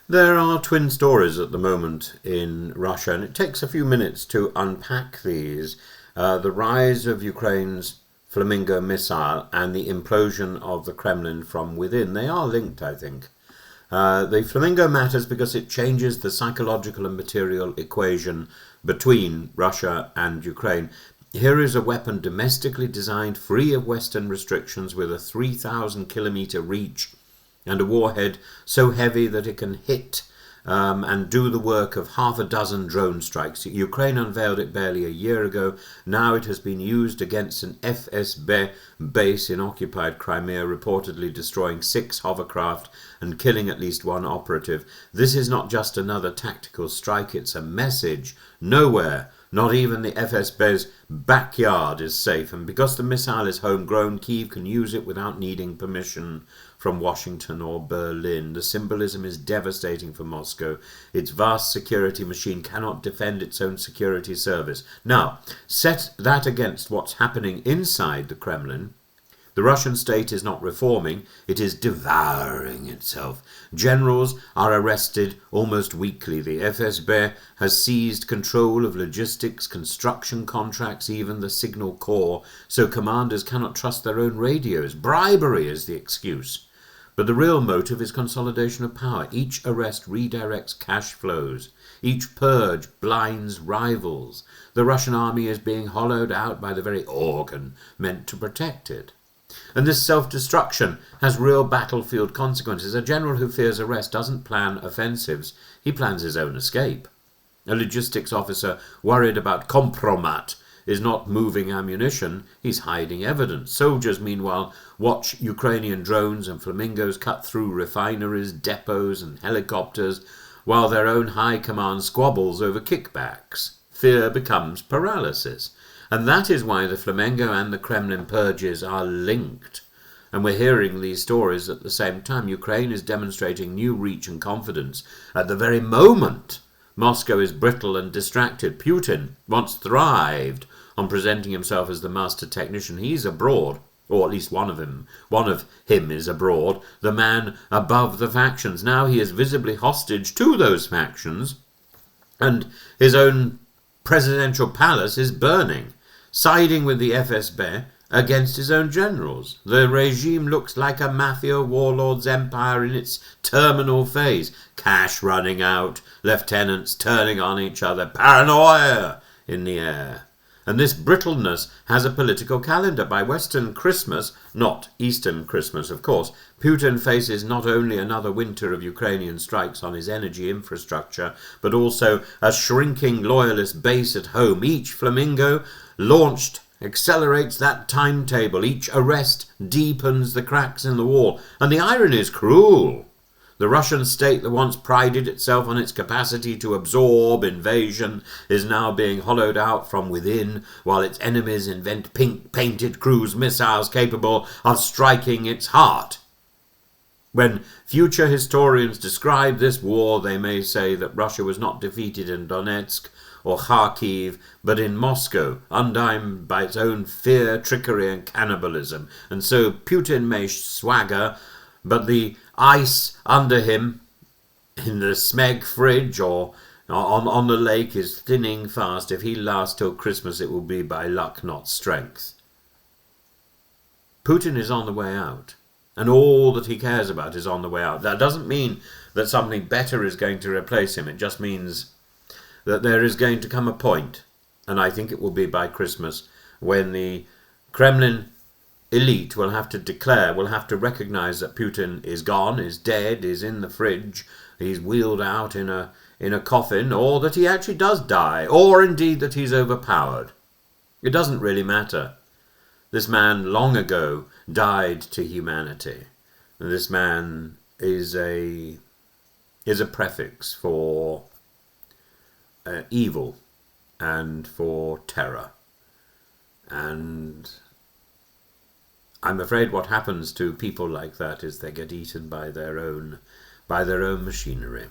There are twin stories at the moment in Russia, and it takes a few minutes to unpack these. The rise of Ukraine's flamingo missile and the implosion of the Kremlin from within. They are linked, I think. The flamingo matters because it changes the psychological and material equation between Russia and Ukraine. Here is a weapon domestically designed, free of Western restrictions, with a 3,000 kilometer reach and a warhead so heavy that it can hit and do the work of half a dozen drone strikes. Ukraine unveiled it barely a year ago. Now it has been used against an FSB base in occupied Crimea, reportedly destroying 6 hovercraft and killing at least 1 operative. This is not just another tactical strike, it's a message. Nowhere, not even the FSB's backyard, is safe, and because the missile is homegrown, Kyiv can use it without needing permission from Washington or Berlin. The symbolism is devastating for Moscow. Its vast security machine cannot defend its own security service. Now, set that against what's happening inside the Kremlin. The Russian state is not reforming, it is devouring itself. Generals are arrested almost weekly. The FSB has seized control of logistics, construction contracts, even the signal corps, so commanders cannot trust their own radios. Bribery is the excuse. But the real motive is consolidation of power. Each arrest redirects cash flows. Each purge blinds rivals. The Russian army is being hollowed out by the very organ meant to protect it. And this self-destruction has real battlefield consequences. A general who fears arrest doesn't plan offensives, he plans his own escape. A logistics officer worried about compromat is not moving ammunition, he's hiding evidence. Soldiers, meanwhile, watch Ukrainian drones and flamingos cut through refineries, depots and helicopters, while their own high command squabbles over kickbacks. Fear becomes paralysis. And that is why the flamingo and the Kremlin purges are linked. And we're hearing these stories at the same time. Ukraine is demonstrating new reach and confidence at the very moment Moscow is brittle and distracted. Putin once thrived on presenting himself as the master technician. He's abroad, or at least one of him is abroad, the man above the factions. Now he is visibly hostage to those factions, and his own presidential palace is burning, siding with the FSB against his own generals. The regime looks like a mafia warlord's empire in its terminal phase. Cash running out, lieutenants turning on each other, paranoia in the air. And this brittleness has a political calendar. By Western Christmas, not Eastern Christmas, of course, Putin faces not only another winter of Ukrainian strikes on his energy infrastructure, but also a shrinking loyalist base at home. Each flamingo launched accelerates that timetable. Each arrest deepens the cracks in the wall. And the irony is cruel. The Russian state that once prided itself on its capacity to absorb invasion is now being hollowed out from within, while its enemies invent pink-painted cruise missiles capable of striking its heart. When future historians describe this war, they may say that Russia was not defeated in Donetsk or Kharkiv, but in Moscow, undone by its own fear, trickery and cannibalism. And so Putin may swagger, but the ice under him in the Smeg fridge or on the lake is thinning fast. If he lasts till Christmas, it will be by luck, not strength. Putin is on the way out, and all that he cares about is on the way out. That doesn't mean that something better is going to replace him. It just means that there is going to come a point, and I think it will be by Christmas, when the Kremlin elite will have to recognize that Putin is gone, is dead, is in the fridge, he's wheeled out in a coffin, or that he actually does die, or indeed that he's overpowered. It doesn't really matter. This man long ago died to humanity. And this man is a prefix for evil and for terror. And I'm afraid what happens to people like that is they get eaten by their own machinery.